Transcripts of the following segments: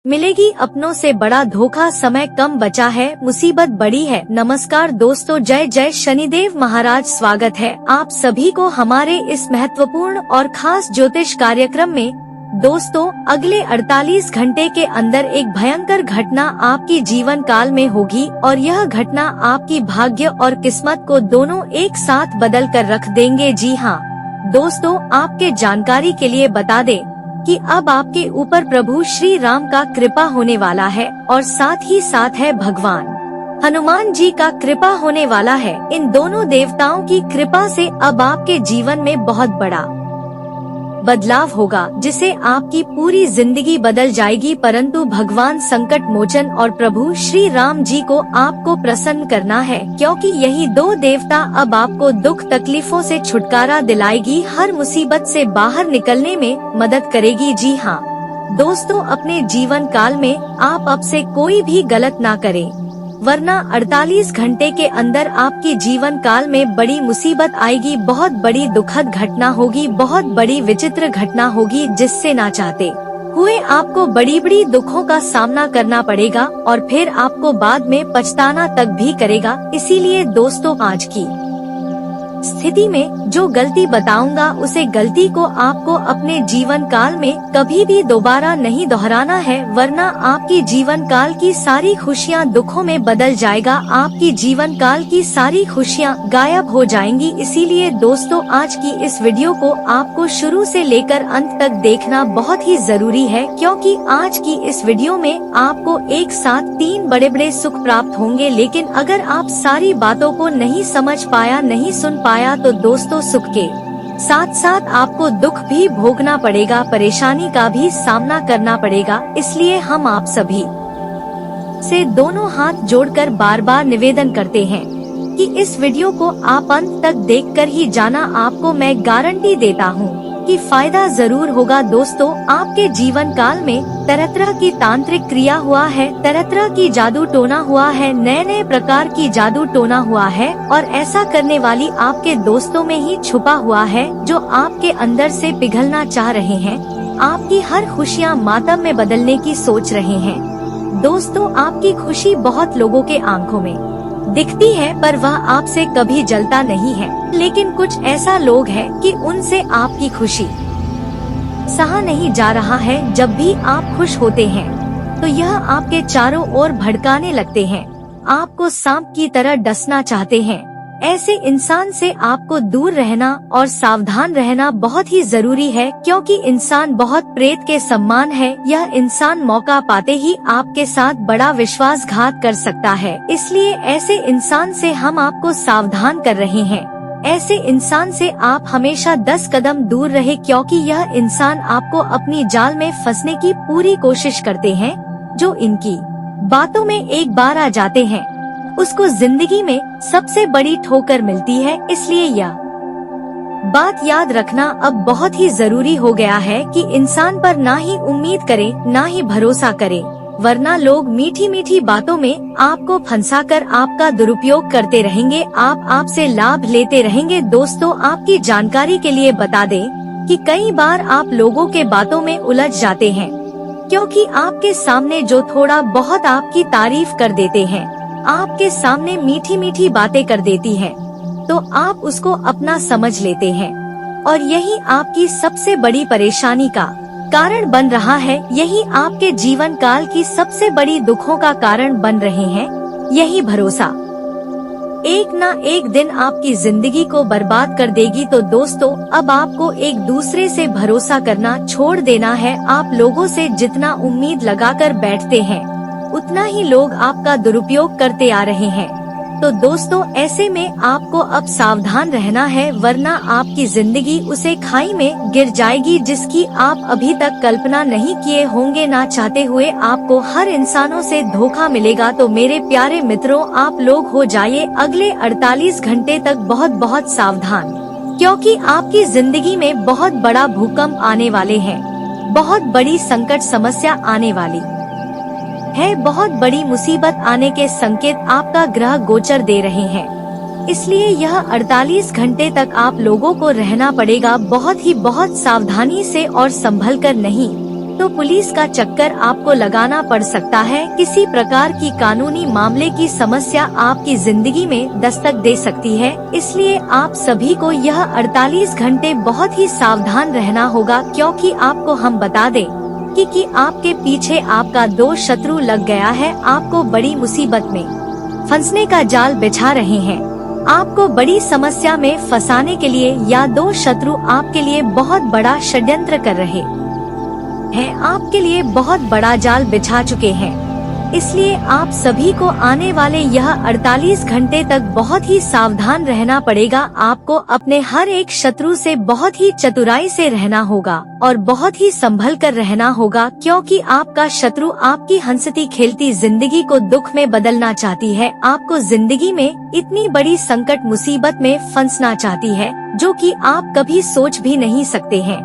मिलेगी अपनों से बड़ा धोखा, समय कम बचा है, मुसीबत बड़ी है। नमस्कार दोस्तों, जय जय शनिदेव महाराज। स्वागत है आप सभी को हमारे इस महत्वपूर्ण और खास ज्योतिष कार्यक्रम में। दोस्तों, अगले 48 घंटे के अंदर एक भयंकर घटना आपकी जीवन काल में होगी और यह घटना आपकी भाग्य और किस्मत को दोनों एक साथ बदल कर रख देंगे। जी हाँ दोस्तों, आपके जानकारी के लिए बता दें कि अब आपके ऊपर प्रभु श्री राम का कृपा होने वाला है और साथ ही साथ है भगवान हनुमान जी का कृपा होने वाला है। इन दोनों देवताओं की कृपा से अब आपके जीवन में बहुत बड़ा बदलाव होगा, जिसे आपकी पूरी जिंदगी बदल जाएगी। परंतु भगवान संकट मोचन और प्रभु श्री राम जी को आपको प्रसन्न करना है, क्योंकि यही दो देवता अब आपको दुख तकलीफों से छुटकारा दिलाएगी, हर मुसीबत से बाहर निकलने में मदद करेगी। जी हाँ दोस्तों, अपने जीवन काल में आप अब से कोई भी गलत ना करें, वरना 48 घंटे के अंदर आपकी जीवन काल में बड़ी मुसीबत आएगी, बहुत बड़ी दुखद घटना होगी, बहुत बड़ी विचित्र घटना होगी, जिससे ना चाहते हुए आपको बड़ी बड़ी दुखों का सामना करना पड़ेगा और फिर आपको बाद में पछताना तक भी करेगा। इसीलिए दोस्तों, आज की स्थिति में जो गलती बताऊंगा उसे गलती को आपको अपने जीवन काल में कभी भी दोबारा नहीं दोहराना है, वरना आपकी जीवन काल की सारी खुशियां दुखों में बदल जाएगा, आपकी जीवन काल की सारी खुशियां गायब हो जाएंगी। इसीलिए दोस्तों, आज की इस वीडियो को आपको शुरू से लेकर अंत तक देखना बहुत ही जरूरी है, क्योंकि आज की इस वीडियो में आपको एक साथ 3 बड़े बड़े सुख प्राप्त होंगे। लेकिन अगर आप सारी बातों को नहीं समझ पाया, नहीं सुन पाया, तो दोस्तों सुख के साथ साथ आपको दुख भी भोगना पड़ेगा, परेशानी का भी सामना करना पड़ेगा। इसलिए हम आप सभी से दोनों हाथ जोड़कर बार बार निवेदन करते हैं कि इस वीडियो को आप अंत तक देखकर ही जाना। आपको मैं गारंटी देता हूँ कि फायदा जरूर होगा। दोस्तों, आपके जीवन काल में तरह तरह की तांत्रिक क्रिया हुआ है, तरह तरह की जादू टोना हुआ है, नए नए प्रकार की जादू टोना हुआ है, और ऐसा करने वाली आपके दोस्तों में ही छुपा हुआ है, जो आपके अंदर से पिघलना चाह रहे हैं, आपकी हर खुशियाँ मातम में बदलने की सोच रहे हैं। दोस्तों, आपकी खुशी बहुत लोगों के आंखों में दिखती है, पर वह आपसे कभी जलता नहीं है। लेकिन कुछ ऐसा लोग है कि उनसे आपकी खुशी सहा नहीं जा रहा है। जब भी आप खुश होते हैं तो यह आपके चारों ओर भड़काने लगते हैं, आपको सांप की तरह डसना चाहते हैं। ऐसे इंसान से आपको दूर रहना और सावधान रहना बहुत ही जरूरी है, क्योंकि इंसान बहुत प्रेत के समान है। यह इंसान मौका पाते ही आपके साथ बड़ा विश्वासघात कर सकता है। इसलिए ऐसे इंसान से हम आपको सावधान कर रहे हैं। ऐसे इंसान से आप हमेशा 10 कदम दूर रहे, क्योंकि यह इंसान आपको अपनी जाल में फंसने की पूरी कोशिश करते हैं। जो इनकी बातों में एक बार आ जाते हैं, उसको जिंदगी में सबसे बड़ी ठोकर मिलती है। इसलिए यह बात याद रखना अब बहुत ही जरूरी हो गया है कि इंसान पर ना ही उम्मीद करे, ना ही भरोसा करे, वरना लोग मीठी मीठी बातों में आपको फंसाकर आपका दुरुपयोग करते रहेंगे, आपसे लाभ लेते रहेंगे। दोस्तों, आपकी जानकारी के लिए बता दें कि कई बार आप लोगों के बातों में उलझ जाते हैं, क्योंकि आपके सामने जो थोड़ा बहुत आपकी तारीफ कर देते हैं, आपके सामने मीठी मीठी बातें कर देती है, तो आप उसको अपना समझ लेते हैं, और यही आपकी सबसे बड़ी परेशानी का कारण बन रहा है। यही आपके जीवन काल की सबसे बड़ी दुखों का कारण बन रहे हैं। यही भरोसा एक ना एक दिन आपकी जिंदगी को बर्बाद कर देगी। तो दोस्तों, अब आपको एक दूसरे से भरोसा करना छोड़ देना है। आप लोगों से जितना उम्मीद लगाकर बैठते हैं, उतना ही लोग आपका दुरुपयोग करते आ रहे हैं। तो दोस्तों, ऐसे में आपको अब सावधान रहना है, वरना आपकी जिंदगी उसे खाई में गिर जाएगी, जिसकी आप अभी तक कल्पना नहीं किए होंगे। ना चाहते हुए आपको हर इंसानों से धोखा मिलेगा। तो मेरे प्यारे मित्रों, आप लोग हो जाइए अगले 48 घंटे तक बहुत बहुत सावधान, क्योंकि आपकी जिंदगी में बहुत बड़ा भूकंप आने वाले हैं, बहुत बड़ी संकट समस्या आने वाली है, बहुत बड़ी मुसीबत आने के संकेत आपका ग्रह गोचर दे रहे हैं। इसलिए यह 48 घंटे तक आप लोगों को रहना पड़ेगा बहुत सावधानी से और संभल कर, नहीं तो पुलिस का चक्कर आपको लगाना पड़ सकता है। किसी प्रकार की कानूनी मामले की समस्या आपकी जिंदगी में दस्तक दे सकती है, इसलिए आप सभी को यह 48 घंटे बहुत ही सावधान रहना होगा, क्योंकि आपको हम बता दें कि आपके पीछे आपका 2 शत्रु लग गया है, आपको बड़ी मुसीबत में फंसने का जाल बिछा रहे हैं। आपको बड़ी समस्या में फंसाने के लिए या 2 शत्रु आपके लिए बहुत बड़ा षड्यंत्र कर रहे हैं, आपके लिए बहुत बड़ा जाल बिछा चुके हैं। इसलिए आप सभी को आने वाले यह 48 घंटे तक बहुत ही सावधान रहना पड़ेगा। आपको अपने हर एक शत्रु से बहुत ही चतुराई से रहना होगा और बहुत ही संभल कर रहना होगा, क्योंकि आपका शत्रु आपकी हंसती खेलती जिंदगी को दुख में बदलना चाहती है, आपको जिंदगी में इतनी बड़ी संकट मुसीबत में फंसना चाहती है जो कि आप कभी सोच भी नहीं सकते हैं।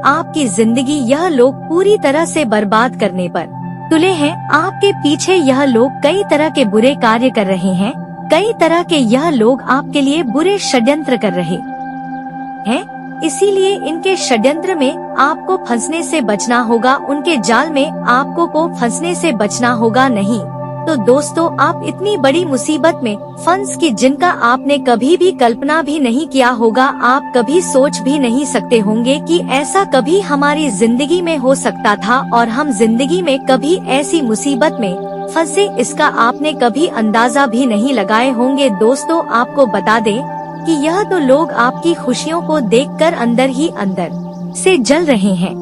आपकी जिंदगी यह लोग पूरी तरह से बर्बाद करने पर तुले हैं। आपके पीछे यह लोग कई तरह के बुरे कार्य कर रहे हैं, कई तरह के यह लोग आपके लिए बुरे षड्यंत्र कर रहे हैं। इसीलिए इनके षड्यंत्र में आपको फंसने से बचना होगा, उनके जाल में आपको को फंसने से बचना होगा नहीं। तो दोस्तों, आप इतनी बड़ी मुसीबत में फंस की जिनका आपने कभी भी कल्पना भी नहीं किया होगा, आप कभी सोच भी नहीं सकते होंगे कि ऐसा कभी हमारी जिंदगी में हो सकता था और हम जिंदगी में कभी ऐसी मुसीबत में फंसे, इसका आपने कभी अंदाजा भी नहीं लगाए होंगे। दोस्तों, आपको बता दें कि यह तो लोग आपकी खुशियों को देखकर अंदर ही अंदर से जल रहे हैं,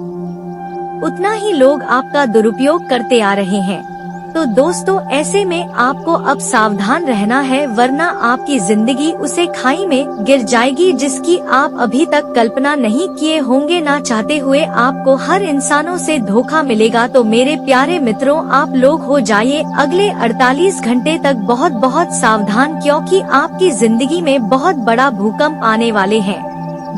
उतना ही लोग आपका दुरुपयोग करते आ रहे हैं। तो दोस्तों, ऐसे में आपको अब सावधान रहना है, वरना आपकी जिंदगी उसे खाई में गिर जाएगी जिसकी आप अभी तक कल्पना नहीं किए होंगे। ना चाहते हुए आपको हर इंसानों से धोखा मिलेगा। तो मेरे प्यारे मित्रों, आप लोग हो जाइए अगले 48 घंटे तक बहुत बहुत सावधान, क्योंकि आपकी जिंदगी में बहुत बड़ा भूकंप आने वाले हैं,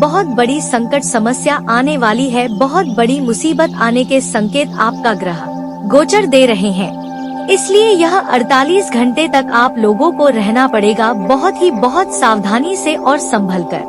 बहुत बड़ी संकट समस्या आने वाली है, बहुत बड़ी मुसीबत आने के संकेत आपका ग्रह गोचर दे रहे हैं। इसलिए यह 48 घंटे तक आप लोगों को रहना पड़ेगा बहुत सावधानी से और संभल कर,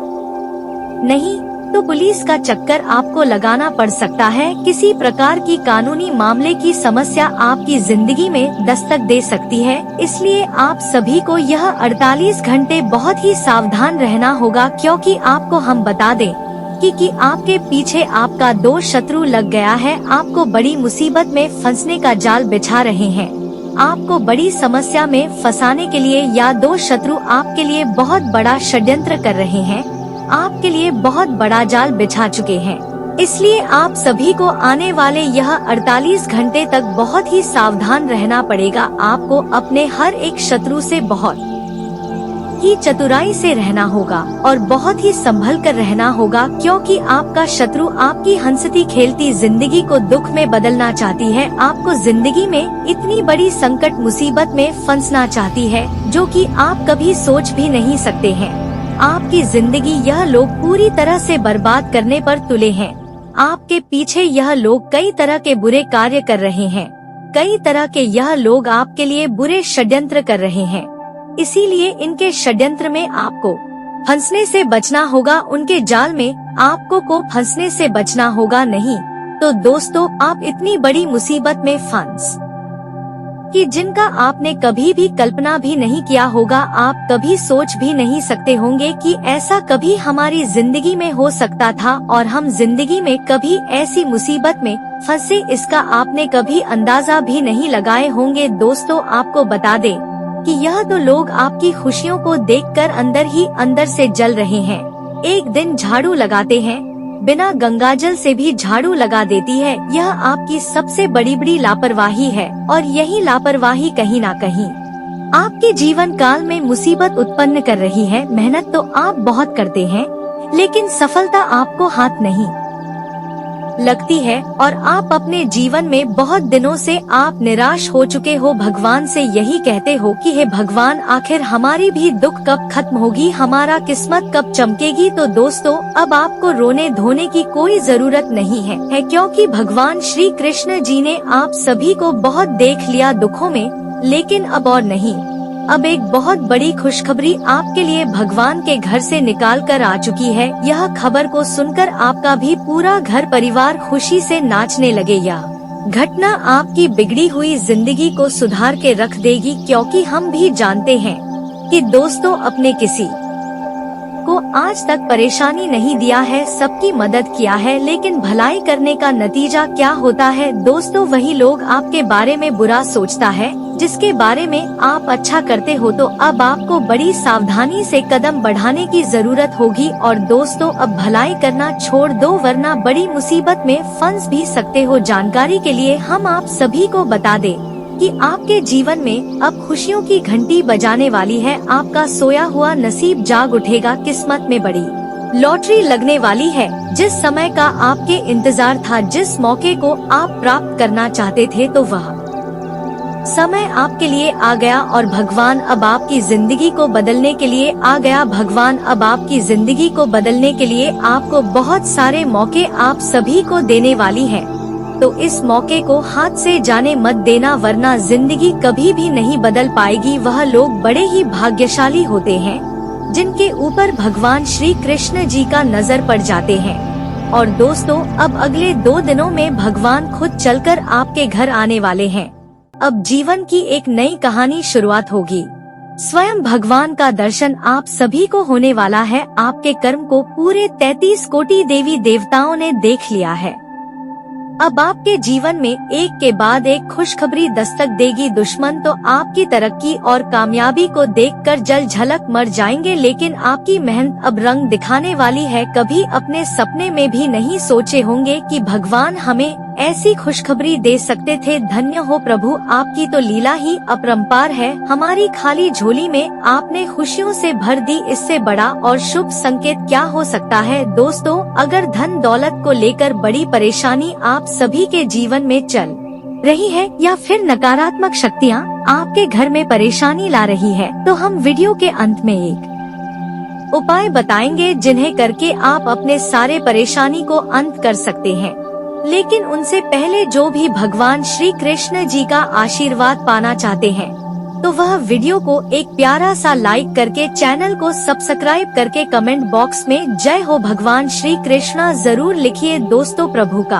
नहीं तो पुलिस का चक्कर आपको लगाना पड़ सकता है। किसी प्रकार की कानूनी मामले की समस्या आपकी जिंदगी में दस्तक दे सकती है, इसलिए आप सभी को यह 48 घंटे बहुत ही सावधान रहना होगा, क्योंकि आपको हम बता दें कि आपके पीछे आपका 2 शत्रु लग गया है, आपको बड़ी मुसीबत में फंसने का जाल बिछा रहे हैं, आपको बड़ी समस्या में फंसाने के लिए या 2 शत्रु आपके लिए बहुत बड़ा षड्यंत्र कर रहे हैं, आपके लिए बहुत बड़ा जाल बिछा चुके हैं। इसलिए आप सभी को आने वाले यह 48 घंटे तक बहुत ही सावधान रहना पड़ेगा। आपको अपने हर एक शत्रु से बहुत ही चतुराई से रहना होगा और बहुत ही संभल कर रहना होगा, क्योंकि आपका शत्रु आपकी हंसती खेलती जिंदगी को दुख में बदलना चाहती है, आपको जिंदगी में इतनी बड़ी संकट मुसीबत में फंसना चाहती है जो कि आप कभी सोच भी नहीं सकते हैं। आपकी जिंदगी यह लोग पूरी तरह से बर्बाद करने पर तुले हैं। आपके पीछे यह लोग कई तरह के बुरे कार्य कर रहे हैं, कई तरह के यह लोग आपके लिए बुरे षड्यंत्र कर रहे हैं। इसीलिए इनके षड्यंत्र में आपको फंसने से बचना होगा, उनके जाल में आपको को फंसने से बचना होगा नहीं। तो दोस्तों, आप इतनी बड़ी मुसीबत में फंस कि जिनका आपने कभी भी कल्पना भी नहीं किया होगा, आप कभी सोच भी नहीं सकते होंगे कि ऐसा कभी हमारी जिंदगी में हो सकता था और हम जिंदगी में कभी ऐसी मुसीबत में फंसे, इसका आपने कभी अंदाजा भी नहीं लगाए होंगे। दोस्तों, आपको बता दें कि यह तो लोग आपकी खुशियों को देखकर अंदर ही अंदर से जल रहे हैं। एक दिन झाड़ू लगाते हैं, बिना गंगाजल से भी झाड़ू लगा देती है, यह आपकी सबसे बड़ी लापरवाही है और यही लापरवाही कहीं ना कहीं आपके जीवन काल में मुसीबत उत्पन्न कर रही है। मेहनत तो आप बहुत करते हैं, लेकिन सफलता आपको हाथ नहीं लगती है और आप अपने जीवन में बहुत दिनों से आप निराश हो चुके हो। भगवान से यही कहते हो कि हे भगवान, आखिर हमारी भी दुख कब खत्म होगी, हमारा किस्मत कब चमकेगी। तो दोस्तों, अब आपको रोने धोने की कोई जरूरत नहीं है, क्योंकि भगवान श्री कृष्ण जी ने आप सभी को बहुत देख लिया दुखों में, लेकिन अब और नहीं। अब एक बहुत बड़ी खुशखबरी आपके लिए भगवान के घर से निकाल कर आ चुकी है। यह खबर को सुनकर आपका भी पूरा घर परिवार खुशी से नाचने लगेगा। घटना आपकी बिगड़ी हुई जिंदगी को सुधार के रख देगी, क्योंकि हम भी जानते हैं कि दोस्तों अपने किसी को आज तक परेशानी नहीं दिया है, सबकी मदद किया है, लेकिन भलाई करने का नतीजा क्या होता है दोस्तों? वही लोग आपके बारे में बुरा सोचता है जिसके बारे में आप अच्छा करते हो। तो अब आपको बड़ी सावधानी से कदम बढ़ाने की जरूरत होगी। और दोस्तों अब भलाई करना छोड़ दो, वरना बड़ी मुसीबत में फंस भी सकते हो। जानकारी के लिए हम आप सभी को बता दें कि आपके जीवन में अब खुशियों की घंटी बजाने वाली है। आपका सोया हुआ नसीब जाग उठेगा, किस्मत में बड़ी लॉटरी लगने वाली है। जिस समय का आपके इंतजार था, जिस मौके को आप प्राप्त करना चाहते थे, तो वह समय आपके लिए आ गया और भगवान अब आपकी जिंदगी को बदलने के लिए आ गया। भगवान अब आपकी जिंदगी को बदलने के लिए आपको बहुत सारे मौके आप सभी को देने वाली है। तो इस मौके को हाथ से जाने मत देना, वरना जिंदगी कभी भी नहीं बदल पाएगी। वह लोग बड़े ही भाग्यशाली होते हैं जिनके ऊपर भगवान श्री कृष्ण जी का नजर पड़ जाते हैं। और दोस्तों अब अगले 2 दिनों में भगवान खुद चलकर आपके घर आने वाले हैं। अब जीवन की एक नई कहानी शुरुआत होगी। स्वयं भगवान का दर्शन आप सभी को होने वाला है। आपके कर्म को पूरे 33 कोटि देवी देवताओं ने देख लिया है। अब आपके जीवन में एक के बाद एक खुशखबरी दस्तक देगी। दुश्मन तो आपकी तरक्की और कामयाबी को देखकर जल झलक मर जाएंगे, लेकिन आपकी मेहनत अब रंग दिखाने वाली है। कभी अपने सपने में भी नहीं सोचे होंगे कि भगवान हमें ऐसी खुशखबरी दे सकते थे। धन्य हो प्रभु, आपकी तो लीला ही अपरंपार है। हमारी खाली झोली में आपने खुशियों से भर दी, इससे बड़ा और शुभ संकेत क्या हो सकता है? दोस्तों अगर धन दौलत को लेकर बड़ी परेशानी आप सभी के जीवन में चल रही है, या फिर नकारात्मक शक्तियाँ आपके घर में परेशानी ला रही है, तो हम वीडियो के अंत में एक उपाय बताएंगे जिन्हें करके आप अपने सारे परेशानी को अंत कर सकते हैं। लेकिन उनसे पहले जो भी भगवान श्री कृष्ण जी का आशीर्वाद पाना चाहते हैं, तो वह वीडियो को एक प्यारा सा लाइक करके चैनल को सब्सक्राइब करके कमेंट बॉक्स में जय हो भगवान श्री कृष्णा जरूर लिखिए। दोस्तों प्रभु का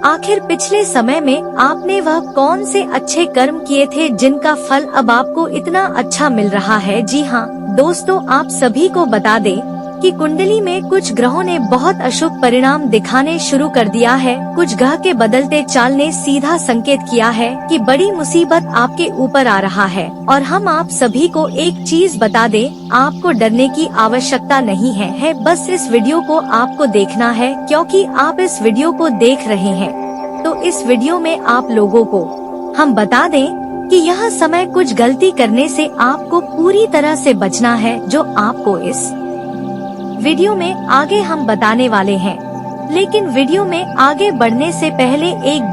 आखिर पिछले समय में आपने वह कौन से अच्छे कर्म किए थे जिनका फल अब आपको इतना अच्छा मिल रहा है? जी हाँ दोस्तों, आप सभी को बता दें कि कुंडली में कुछ ग्रहों ने बहुत अशुभ परिणाम दिखाने शुरू कर दिया है। कुछ ग्रह के बदलते चाल ने सीधा संकेत किया है कि बड़ी मुसीबत आपके ऊपर आ रहा है। और हम आप सभी को एक चीज बता दें, आपको डरने की आवश्यकता नहीं है। बस इस वीडियो को आपको देखना है, क्योंकि आप इस वीडियो को देख रहे हैं। तो इस वीडियो में आप लोगों को हम बता दें कि यह समय कुछ गलती करने से आपको पूरी तरह से बचना है, जो आपको इस वीडियो में आगे हम बताने वाले हैं। लेकिन वीडियो में आगे बढ़ने से पहले एक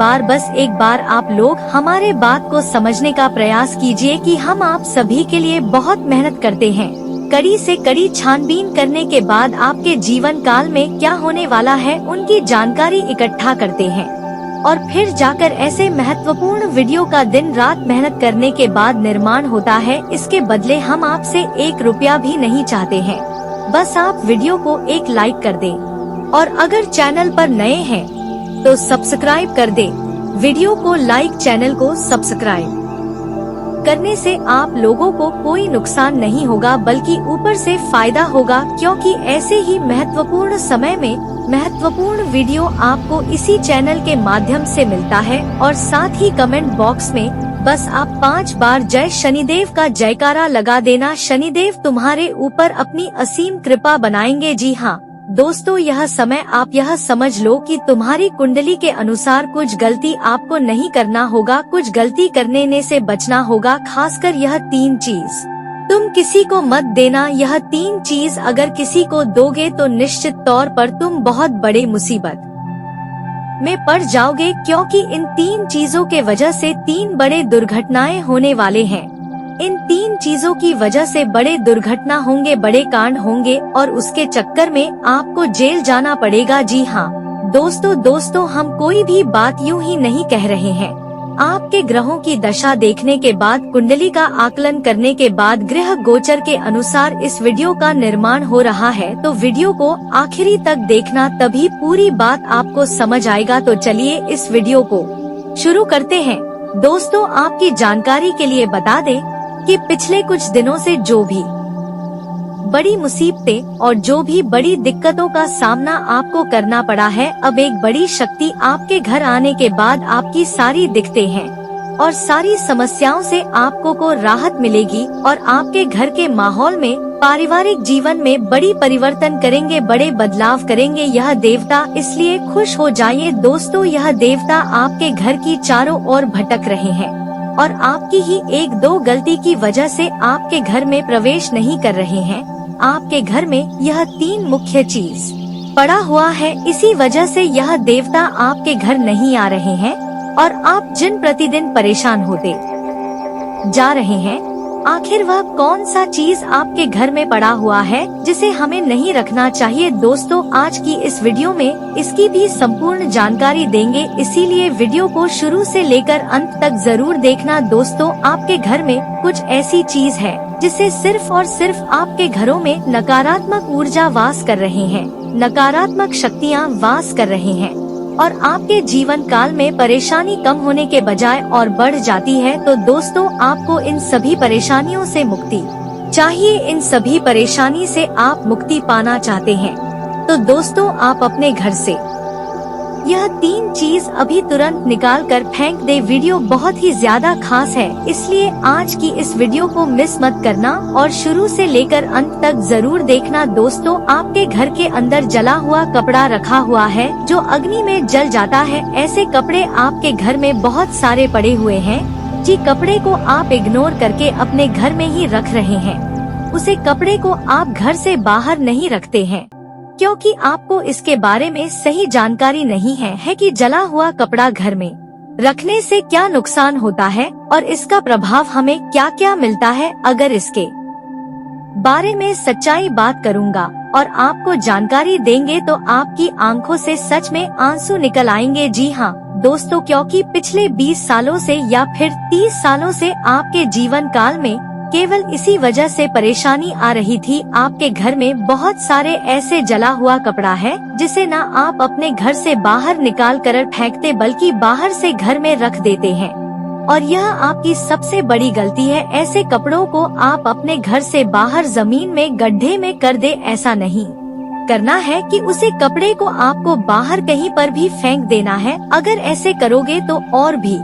बार आप लोग हमारे बात को समझने का प्रयास कीजिए कि हम आप सभी के लिए बहुत मेहनत करते हैं। कड़ी से कड़ी छानबीन करने के बाद आपके जीवन काल में क्या होने वाला है उनकी जानकारी इकट्ठा करते हैं, और फिर जाकर ऐसे महत्वपूर्ण वीडियो का दिन रात मेहनत करने के बाद निर्माण होता है। इसके बदले हम आपसे 1 रुपया भी नहीं चाहते हैं, बस आप वीडियो को एक लाइक कर दें। और अगर चैनल पर नए हैं तो सब्सक्राइब कर दें। वीडियो को लाइक, चैनल को सब्सक्राइब करने से आप लोगों को कोई नुकसान नहीं होगा, बल्कि ऊपर से फायदा होगा, क्योंकि ऐसे ही महत्वपूर्ण समय में महत्वपूर्ण वीडियो आपको इसी चैनल के माध्यम से मिलता है। और साथ ही कमेंट बॉक्स में बस आप 5 बार जय शनिदेव का जयकारा लगा देना। शनिदेव तुम्हारे ऊपर अपनी असीम कृपा बनाएंगे। जी हाँ दोस्तों, यह समय आप यह समझ लो कि तुम्हारी कुंडली के अनुसार कुछ गलती आपको नहीं करना होगा, कुछ गलती करने से बचना होगा। खासकर यह 3 चीज तुम किसी को मत देना। यह 3 चीज अगर किसी को दोगे तो निश्चित तौर पर तुम बहुत बड़े मुसीबत में पड़ जाओगे, क्योंकि इन 3 चीजों के वजह से 3 बड़े दुर्घटनाएं होने वाले हैं। इन 3 चीजों की वजह से बड़े दुर्घटना होंगे, बड़े कांड होंगे, और उसके चक्कर में आपको जेल जाना पड़ेगा। जी हाँ दोस्तों हम कोई भी बात यूं ही नहीं कह रहे हैं। आपके ग्रहों की दशा देखने के बाद, कुंडली का आकलन करने के बाद ग्रह गोचर के अनुसार इस वीडियो का निर्माण हो रहा है। तो वीडियो को आखिरी तक देखना, तभी पूरी बात आपको समझ आएगा। तो चलिए इस वीडियो को शुरू करते हैं। दोस्तों, आपकी जानकारी के लिए बता दें कि पिछले कुछ दिनों से जो भी बड़ी मुसीबतें और जो भी बड़ी दिक्कतों का सामना आपको करना पड़ा है, अब एक बड़ी शक्ति आपके घर आने के बाद आपकी सारी दिक्कतें हैं और सारी समस्याओं से आपको को राहत मिलेगी और आपके घर के माहौल में, पारिवारिक जीवन में बड़ी परिवर्तन करेंगे, बड़े बदलाव करेंगे यह देवता। इसलिए खुश हो जाइए दोस्तों, यह देवता आपके घर की चारों ओर भटक रहे हैं और आपकी ही एक दो गलती की वजह से आपके घर में प्रवेश नहीं कर रहे हैं। आपके घर में यह तीन मुख्य चीज पड़ा हुआ है, इसी वजह से यह देवता आपके घर नहीं आ रहे हैं और आप जिन प्रतिदिन परेशान होते जा रहे हैं, आखिर वह कौन सा चीज आपके घर में पड़ा हुआ है जिसे हमें नहीं रखना चाहिए। दोस्तों, आज की इस वीडियो में इसकी भी संपूर्ण जानकारी देंगे, इसीलिए वीडियो को शुरू से लेकर अंत तक जरूर देखना। दोस्तों, आपके घर में कुछ ऐसी चीज है जिसे सिर्फ और सिर्फ आपके घरों में नकारात्मक ऊर्जा वास कर रहे हैं, नकारात्मक शक्तियाँ वास कर रहे हैं और आपके जीवन काल में परेशानी कम होने के बजाय और बढ़ जाती है। तो दोस्तों, आपको इन सभी परेशानियों से मुक्ति चाहिए, इन सभी परेशानी से आप मुक्ति पाना चाहते हैं तो दोस्तों, आप अपने घर से यह तीन चीज अभी तुरंत निकाल कर फेंक दे। वीडियो बहुत ही ज्यादा खास है, इसलिए आज की इस वीडियो को मिस मत करना और शुरू से लेकर अंत तक जरूर देखना। दोस्तों, आपके घर के अंदर जला हुआ कपड़ा रखा हुआ है जो अग्नि में जल जाता है। ऐसे कपड़े आपके घर में बहुत सारे पड़े हुए हैं। जी, कपड़े को आप इग्नोर करके अपने घर में ही रख रहे हैं, उसे कपड़े को आप घर से बाहर नहीं रखते हैं क्योंकि आपको इसके बारे में सही जानकारी नहीं है कि जला हुआ कपड़ा घर में रखने से क्या नुकसान होता है और इसका प्रभाव हमें क्या क्या मिलता है। अगर इसके बारे में सच्चाई बात करूंगा और आपको जानकारी देंगे तो आपकी आंखों से सच में आंसू निकल आएंगे। जी हाँ दोस्तों, क्योंकि पिछले 20 सालों से या फिर 30 सालों से आपके जीवन काल में केवल इसी वजह से परेशानी आ रही थी। आपके घर में बहुत सारे ऐसे जला हुआ कपड़ा है जिसे ना आप अपने घर से बाहर निकाल कर फेंकते, बल्कि बाहर से घर में रख देते हैं और यह आपकी सबसे बड़ी गलती है। ऐसे कपड़ों को आप अपने घर से बाहर जमीन में गड्ढे में कर दे। ऐसा नहीं करना है कि उसे कपड़े को आपको बाहर कहीं पर भी फेंक देना है। अगर ऐसे करोगे तो और भी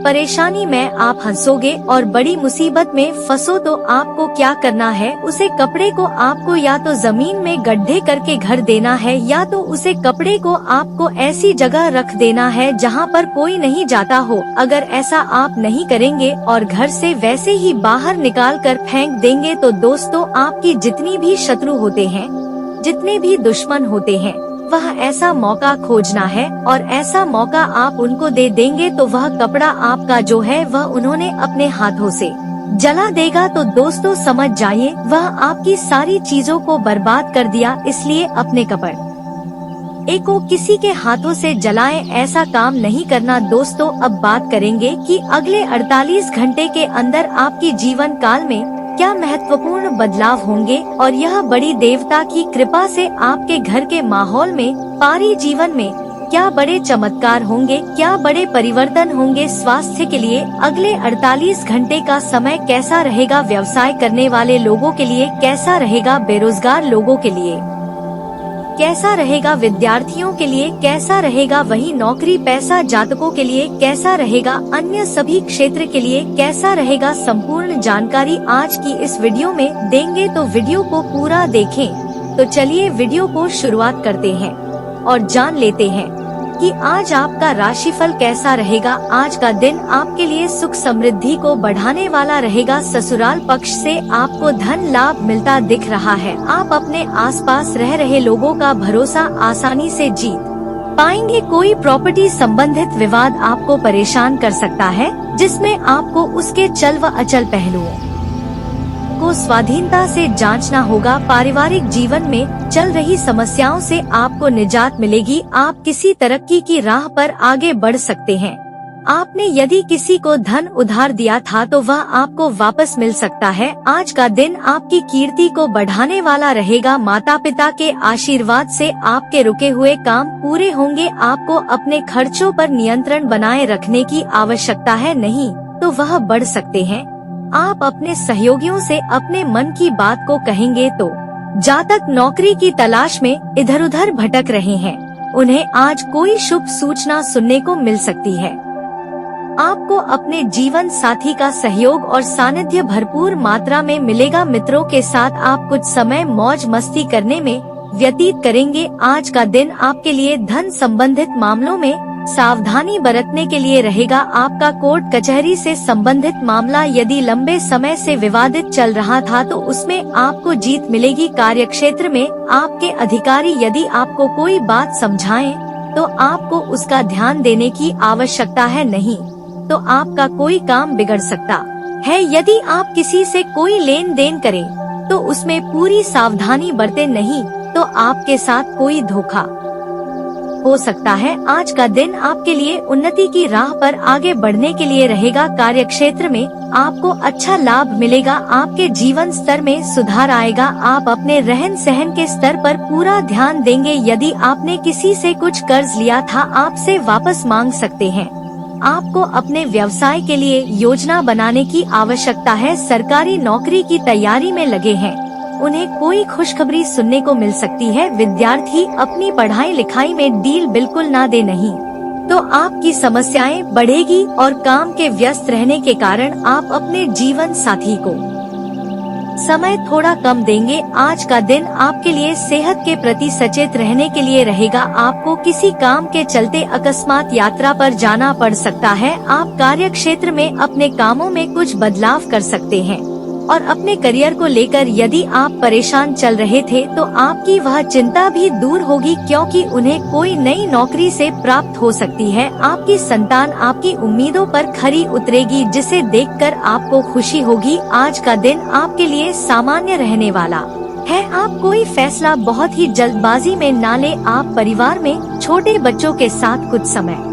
परेशानी में आप हंसोगे और बड़ी मुसीबत में फंसो। तो आपको क्या करना है, उसे कपड़े को आपको या तो जमीन में गड्ढे करके घर देना है या तो उसे कपड़े को आपको ऐसी जगह रख देना है जहां पर कोई नहीं जाता हो। अगर ऐसा आप नहीं करेंगे और घर से वैसे ही बाहर निकाल कर फेंक देंगे तो दोस्तों, आपकी जितनी भी शत्रु होते हैं, जितने भी दुश्मन होते हैं, वह ऐसा मौका खोजना है और ऐसा मौका आप उनको दे देंगे तो वह कपड़ा आपका जो है वह उन्होंने अपने हाथों से जला देगा। तो दोस्तों, समझ जाइए, वह आपकी सारी चीजों को बर्बाद कर दिया। इसलिए अपने कपड़े को किसी के हाथों से जलाएं, ऐसा काम नहीं करना। दोस्तों, अब बात करेंगे कि अगले 48 घंटे के अंदर आपकी जीवन काल में क्या महत्वपूर्ण बदलाव होंगे और यह बड़ी देवता की कृपा से आपके घर के माहौल में, पारी जीवन में क्या बड़े चमत्कार होंगे, क्या बड़े परिवर्तन होंगे। स्वास्थ्य के लिए अगले 48 घंटे का समय कैसा रहेगा, व्यवसाय करने वाले लोगों के लिए कैसा रहेगा, बेरोजगार लोगों के लिए कैसा रहेगा, विद्यार्थियों के लिए कैसा रहेगा, वही नौकरी पैसा जातकों के लिए कैसा रहेगा, अन्य सभी क्षेत्र के लिए कैसा रहेगा। संपूर्ण जानकारी आज की इस वीडियो में देंगे, तो वीडियो को पूरा देखें। तो चलिए वीडियो को शुरुआत करते हैं और जान लेते हैं कि आज आपका राशिफल कैसा रहेगा। आज का दिन आपके लिए सुख समृद्धि को बढ़ाने वाला रहेगा। ससुराल पक्ष से आपको धन लाभ मिलता दिख रहा है। आप अपने आसपास रह रहे लोगों का भरोसा आसानी से जीत पाएंगे। कोई प्रॉपर्टी संबंधित विवाद आपको परेशान कर सकता है, जिसमें आपको उसके चल व अचल पहलुओं को स्वाधीनता से जांचना होगा। पारिवारिक जीवन में चल रही समस्याओं से आपको निजात मिलेगी। आप किसी तरक्की की राह पर आगे बढ़ सकते हैं। आपने यदि किसी को धन उधार दिया था तो वह आपको वापस मिल सकता है। आज का दिन आपकी कीर्ति को बढ़ाने वाला रहेगा। माता पिता के आशीर्वाद से आपके रुके हुए काम पूरे होंगे। आपको अपने खर्चों पर नियंत्रण बनाए रखने की आवश्यकता है, नहीं तो वह बढ़ सकते हैं। आप अपने सहयोगियों से अपने मन की बात को कहेंगे तो जातक नौकरी की तलाश में इधर उधर भटक रहे हैं, उन्हें आज कोई शुभ सूचना सुनने को मिल सकती है। आपको अपने जीवन साथी का सहयोग और सानिध्य भरपूर मात्रा में मिलेगा। मित्रों के साथ आप कुछ समय मौज मस्ती करने में व्यतीत करेंगे। आज का दिन आपके लिए धन संबंधित मामलों में सावधानी बरतने के लिए रहेगा। आपका कोर्ट कचहरी से संबंधित मामला यदि लंबे समय से विवादित चल रहा था तो उसमें आपको जीत मिलेगी। कार्यक्षेत्र में आपके अधिकारी यदि आपको कोई बात समझाएं तो आपको उसका ध्यान देने की आवश्यकता है, नहीं तो आपका कोई काम बिगड़ सकता है। यदि आप किसी से कोई लेन देन करें तो उसमें पूरी सावधानी बरतें, नहीं तो आपके साथ कोई धोखा हो सकता है। आज का दिन आपके लिए उन्नति की राह पर आगे बढ़ने के लिए रहेगा। कार्यक्षेत्र में आपको अच्छा लाभ मिलेगा। आपके जीवन स्तर में सुधार आएगा। आप अपने रहन सहन के स्तर पर पूरा ध्यान देंगे। यदि आपने किसी से कुछ कर्ज लिया था, आपसे वापस मांग सकते हैं। आपको अपने व्यवसाय के लिए योजना बनाने की आवश्यकता है। सरकारी नौकरी की तैयारी में लगे हैं, उन्हें कोई खुशखबरी सुनने को मिल सकती है। विद्यार्थी अपनी पढ़ाई लिखाई में ढील बिल्कुल ना दे, नहीं तो आपकी समस्याएं बढ़ेगी और काम के व्यस्त रहने के कारण आप अपने जीवन साथी को समय थोड़ा कम देंगे। आज का दिन आपके लिए सेहत के प्रति सचेत रहने के लिए रहेगा। आपको किसी काम के चलते अकस्मात यात्रा पर जाना पड़ सकता है। आप कार्य क्षेत्र में अपने कामों में कुछ बदलाव कर सकते हैं और अपने करियर को लेकर यदि आप परेशान चल रहे थे तो आपकी वह चिंता भी दूर होगी, क्योंकि उन्हें कोई नई नौकरी से प्राप्त हो सकती है। आपकी संतान आपकी उम्मीदों पर खरी उतरेगी, जिसे देखकर आपको खुशी होगी। आज का दिन आपके लिए सामान्य रहने वाला है। आप कोई फैसला बहुत ही जल्दबाजी में ना ले। आप परिवार में छोटे बच्चों के साथ कुछ समय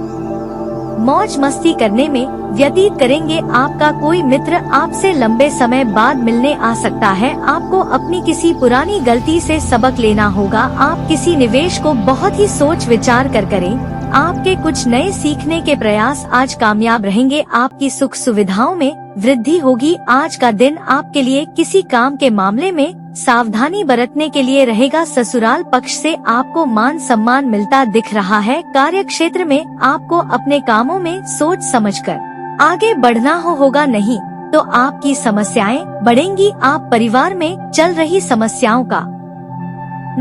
मौज मस्ती करने में व्यतीत करेंगे। आपका कोई मित्र आपसे लंबे समय बाद मिलने आ सकता है। आपको अपनी किसी पुरानी गलती से सबक लेना होगा। आप किसी निवेश को बहुत ही सोच विचार कर करें। आपके कुछ नए सीखने के प्रयास आज कामयाब रहेंगे। आपकी सुख सुविधाओं में वृद्धि होगी। आज का दिन आपके लिए किसी काम के मामले में सावधानी बरतने के लिए रहेगा। ससुराल पक्ष से आपको मान सम्मान मिलता दिख रहा है। कार्य क्षेत्र में आपको अपने कामों में सोच समझकर आगे बढ़ना होगा, नहीं तो आपकी समस्याएं बढ़ेंगी। आप परिवार में चल रही समस्याओं का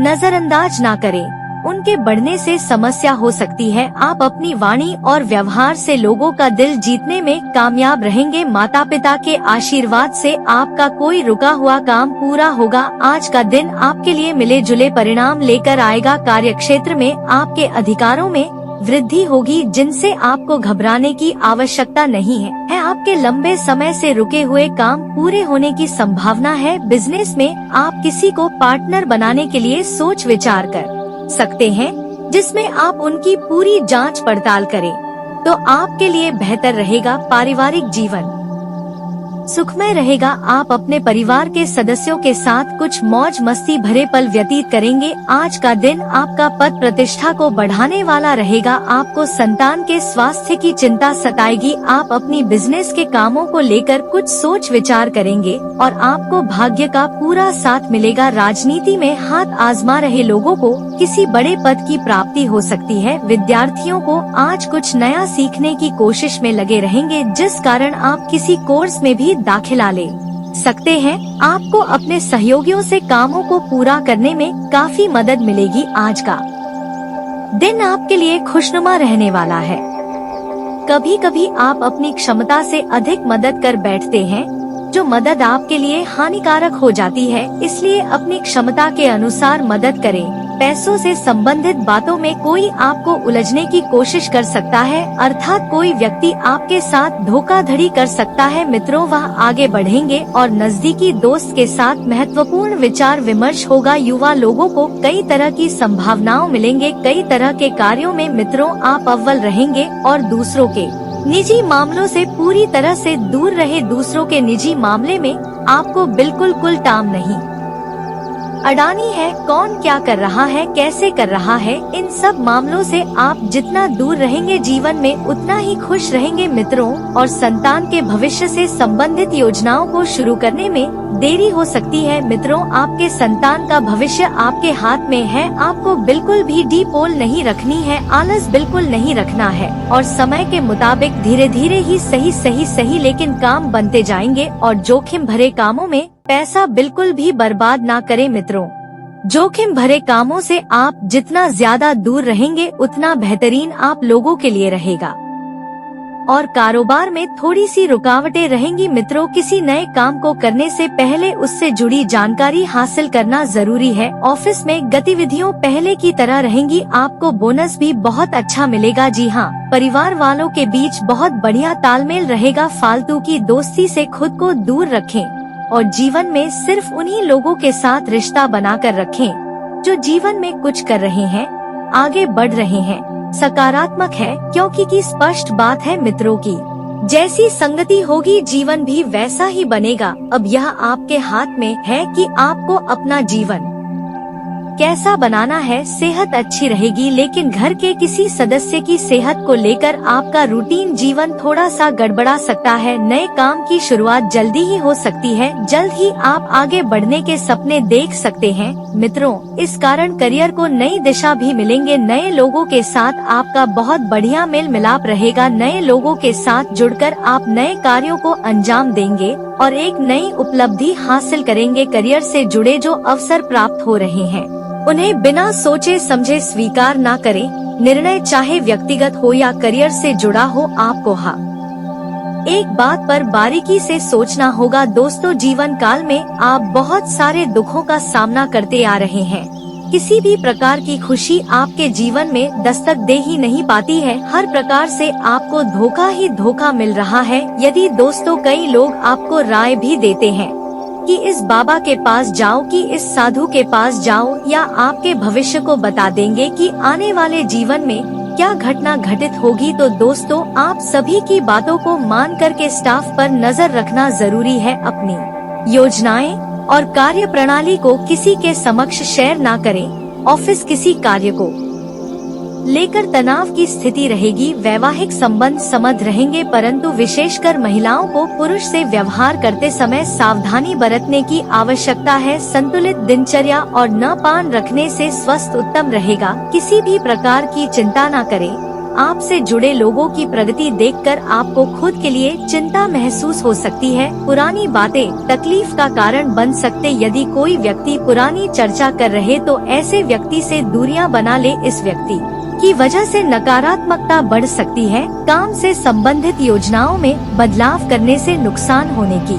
नजरअंदाज ना करें, उनके बढ़ने से समस्या हो सकती है। आप अपनी वाणी और व्यवहार से लोगों का दिल जीतने में कामयाब रहेंगे। माता पिता के आशीर्वाद से आपका कोई रुका हुआ काम पूरा होगा। आज का दिन आपके लिए मिले जुले परिणाम लेकर आएगा। कार्यक्षेत्र में आपके अधिकारों में वृद्धि होगी, जिनसे आपको घबराने की आवश्यकता नहीं है। आपके लंबे समय से रुके हुए काम पूरे होने की संभावना है। बिजनेस में आप किसी को पार्टनर बनाने के लिए सोच विचार कर सकते हैं, जिसमें आप उनकी पूरी जांच पड़ताल करें तो आपके लिए बेहतर रहेगा। पारिवारिक जीवन सुखमय रहेगा। आप अपने परिवार के सदस्यों के साथ कुछ मौज मस्ती भरे पल व्यतीत करेंगे। आज का दिन आपका पद प्रतिष्ठा को बढ़ाने वाला रहेगा। आपको संतान के स्वास्थ्य की चिंता सताएगी। आप अपनी बिजनेस के कामों को लेकर कुछ सोच विचार करेंगे और आपको भाग्य का पूरा साथ मिलेगा। राजनीति में हाथ आजमा रहे लोगों को किसी बड़े पद की प्राप्ति हो सकती है। विद्यार्थियों को आज कुछ नया सीखने की कोशिश में लगे रहेंगे, जिस कारण आप किसी कोर्स में भी दाखिला ले सकते हैं। आपको अपने सहयोगियों से कामों को पूरा करने में काफी मदद मिलेगी। आज का दिन आपके लिए खुशनुमा रहने वाला है। कभी कभी आप अपनी क्षमता से अधिक मदद कर बैठते हैं, जो मदद आपके लिए हानिकारक हो जाती है, इसलिए अपनी क्षमता के अनुसार मदद करें। पैसों से संबंधित बातों में कोई आपको उलझने की कोशिश कर सकता है, अर्थात कोई व्यक्ति आपके साथ धोखाधड़ी कर सकता है। मित्रों, वह आगे बढ़ेंगे और नजदीकी दोस्त के साथ महत्वपूर्ण विचार विमर्श होगा। युवा लोगों को कई तरह की संभावनाओं मिलेंगे। कई तरह के कार्यों में मित्रों आप अव्वल रहेंगे और दूसरों के निजी मामलों से पूरी तरह से दूर रहे। दूसरों के निजी मामले में आपको बिल्कुल कुल टाम नहीं अडानी है। कौन क्या कर रहा है, कैसे कर रहा है, इन सब मामलों से आप जितना दूर रहेंगे जीवन में उतना ही खुश रहेंगे मित्रों। और संतान के भविष्य से संबंधित योजनाओं को शुरू करने में देरी हो सकती है मित्रों। आपके संतान का भविष्य आपके हाथ में है। आपको बिल्कुल भी डी पोल नहीं रखनी है, आलस बिल्कुल नहीं रखना है और समय के मुताबिक धीरे धीरे ही सही लेकिन काम बनते जाएंगे। और जोखिम भरे कामों में पैसा बिल्कुल भी बर्बाद ना करें मित्रों। जोखिम भरे कामों से आप जितना ज्यादा दूर रहेंगे उतना बेहतरीन आप लोगों के लिए रहेगा। और कारोबार में थोड़ी सी रुकावटें रहेंगी मित्रों। किसी नए काम को करने से पहले उससे जुड़ी जानकारी हासिल करना जरूरी है। ऑफिस में गतिविधियां पहले की तरह रहेंगी। आपको बोनस भी बहुत अच्छा मिलेगा। जी हाँ, परिवार वालों के बीच बहुत बढ़िया तालमेल रहेगा। फालतू की दोस्ती से खुद को दूर रखें और जीवन में सिर्फ उन्हीं लोगों के साथ रिश्ता बनाकर रखें जो जीवन में कुछ कर रहे हैं, आगे बढ़ रहे हैं, सकारात्मक है। क्योंकि की स्पष्ट बात है मित्रों की जैसी संगति होगी जीवन भी वैसा ही बनेगा। अब यह आपके हाथ में है कि आपको अपना जीवन कैसा बनाना है। सेहत अच्छी रहेगी लेकिन घर के किसी सदस्य की सेहत को लेकर आपका रूटीन जीवन थोड़ा सा गड़बड़ा सकता है। नए काम की शुरुआत जल्दी ही हो सकती है। जल्द ही आप आगे बढ़ने के सपने देख सकते हैं मित्रों। इस कारण करियर को नई दिशा भी मिलेंगे। नए लोगों के साथ आपका बहुत बढ़िया मेल मिलाप रहेगा। नए लोगों के साथ जुड़कर आप नए कार्यों को अंजाम देंगे और एक नई उपलब्धि हासिल करेंगे। करियर से जुड़े जो अवसर प्राप्त हो रहे हैं उन्हें बिना सोचे समझे स्वीकार ना करें। निर्णय चाहे व्यक्तिगत हो या करियर से जुड़ा हो, आपको एक बात पर बारीकी से सोचना होगा दोस्तों। जीवन काल में आप बहुत सारे दुखों का सामना करते आ रहे हैं। किसी भी प्रकार की खुशी आपके जीवन में दस्तक दे ही नहीं पाती है। हर प्रकार से आपको धोखा ही धोखा मिल रहा है। यदि दोस्तों कई लोग आपको राय भी देते हैं कि इस बाबा के पास जाओ, कि इस साधु के पास जाओ, या आपके भविष्य को बता देंगे कि आने वाले जीवन में क्या घटना घटित होगी, तो दोस्तों आप सभी की बातों को मान करके स्टाफ पर नजर रखना जरूरी है। अपनी योजनाएं और कार्य प्रणाली को किसी के समक्ष शेयर ना करें। ऑफिस किसी कार्य को लेकर तनाव की स्थिति रहेगी। वैवाहिक संबंध समृद्ध रहेंगे परंतु विशेषकर महिलाओं को पुरुष से व्यवहार करते समय सावधानी बरतने की आवश्यकता है। संतुलित दिनचर्या और न पान रखने से स्वस्थ उत्तम रहेगा। किसी भी प्रकार की चिंता न करें। आपसे जुड़े लोगों की प्रगति देखकर आपको खुद के लिए चिंता महसूस हो सकती है। पुरानी बातें तकलीफ का कारण बन सकते। यदि कोई व्यक्ति पुरानी चर्चा कर रहे तो ऐसे व्यक्ति से दूरियां बना ले। इस व्यक्ति की वजह से नकारात्मकता बढ़ सकती है। काम से संबंधित योजनाओं में बदलाव करने से नुकसान होने की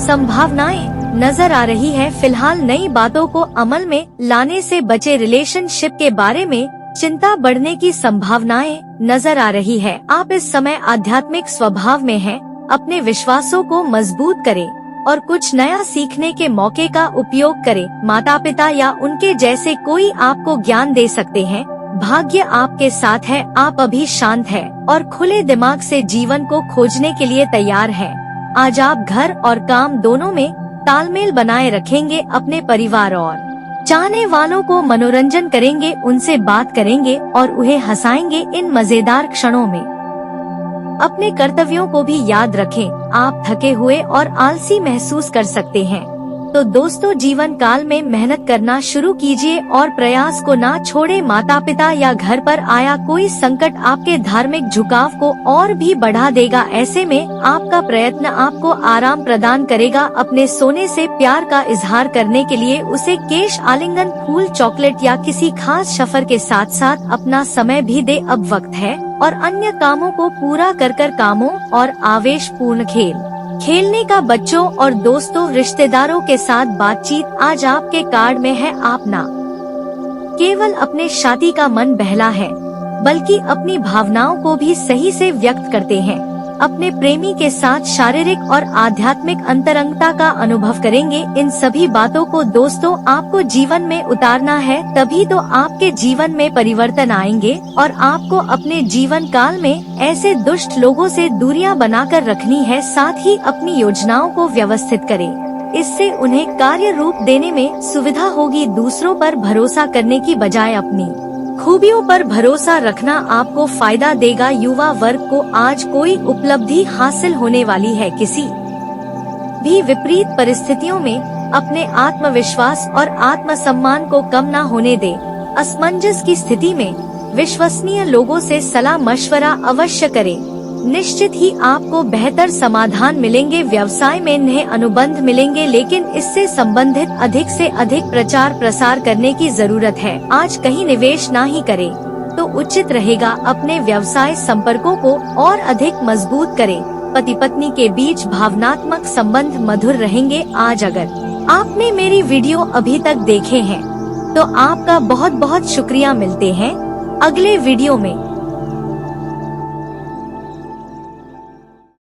संभावनाएं नजर आ रही है। फिलहाल नई बातों को अमल में लाने से बचे। रिलेशनशिप के बारे में चिंता बढ़ने की संभावनाएं नजर आ रही है। आप इस समय आध्यात्मिक स्वभाव में हैं। अपने विश्वासों को मजबूत करें और कुछ नया सीखने के मौके का उपयोग करें। माता पिता या उनके जैसे कोई आपको ज्ञान दे सकते हैं। भाग्य आपके साथ है। आप अभी शांत हैं और खुले दिमाग से जीवन को खोजने के लिए तैयार हैं। आज आप घर और काम दोनों में तालमेल बनाए रखेंगे। अपने परिवार और चाहने वालों को मनोरंजन करेंगे, उनसे बात करेंगे और उन्हें हंसाएंगे। इन मजेदार क्षणों में अपने कर्तव्यों को भी याद रखें। आप थके हुए और आलसी महसूस कर सकते हैं, तो दोस्तों जीवन काल में मेहनत करना शुरू कीजिए और प्रयास को ना छोड़े। माता पिता या घर पर आया कोई संकट आपके धार्मिक झुकाव को और भी बढ़ा देगा। ऐसे में आपका प्रयत्न आपको आराम प्रदान करेगा। अपने सोने से प्यार का इजहार करने के लिए उसे केश, आलिंगन, फूल, चॉकलेट या किसी खास सफर के साथ साथ अपना समय भी दे। अब वक्त है और अन्य कामों को पूरा कर कामों और आवेश पूर्ण खेलने का। बच्चों और दोस्तों, रिश्तेदारों के साथ बातचीत आज आपके कार्ड में है। आप ना केवल अपने साथी का मन बहला है बल्कि अपनी भावनाओं को भी सही से व्यक्त करते हैं। अपने प्रेमी के साथ शारीरिक और आध्यात्मिक अंतरंगता का अनुभव करेंगे। इन सभी बातों को दोस्तों आपको जीवन में उतारना है, तभी तो आपके जीवन में परिवर्तन आएंगे। और आपको अपने जीवन काल में ऐसे दुष्ट लोगों से दूरियां बनाकर रखनी है। साथ ही अपनी योजनाओं को व्यवस्थित करें, इससे उन्हें कार्य रूप देने में सुविधा होगी। दूसरों पर भरोसा करने की बजाय अपनी खूबियों पर भरोसा रखना आपको फायदा देगा। युवा वर्ग को आज कोई उपलब्धि हासिल होने वाली है। किसी भी विपरीत परिस्थितियों में अपने आत्मविश्वास और आत्मसम्मान को कम न होने दे। असमंजस की स्थिति में विश्वसनीय लोगों से सलाह मशवरा अवश्य करें। निश्चित ही आपको बेहतर समाधान मिलेंगे। व्यवसाय में नए अनुबंध मिलेंगे, लेकिन इससे संबंधित अधिक से अधिक प्रचार प्रसार करने की जरूरत है। आज कहीं निवेश ना ही करें तो उचित रहेगा। अपने व्यवसाय संपर्कों को और अधिक मजबूत करें। पति पत्नी के बीच भावनात्मक संबंध मधुर रहेंगे। आज अगर आपने मेरी वीडियो अभी तक देखे हैं तो आपका बहुत बहुत शुक्रिया। मिलते हैं अगले वीडियो में।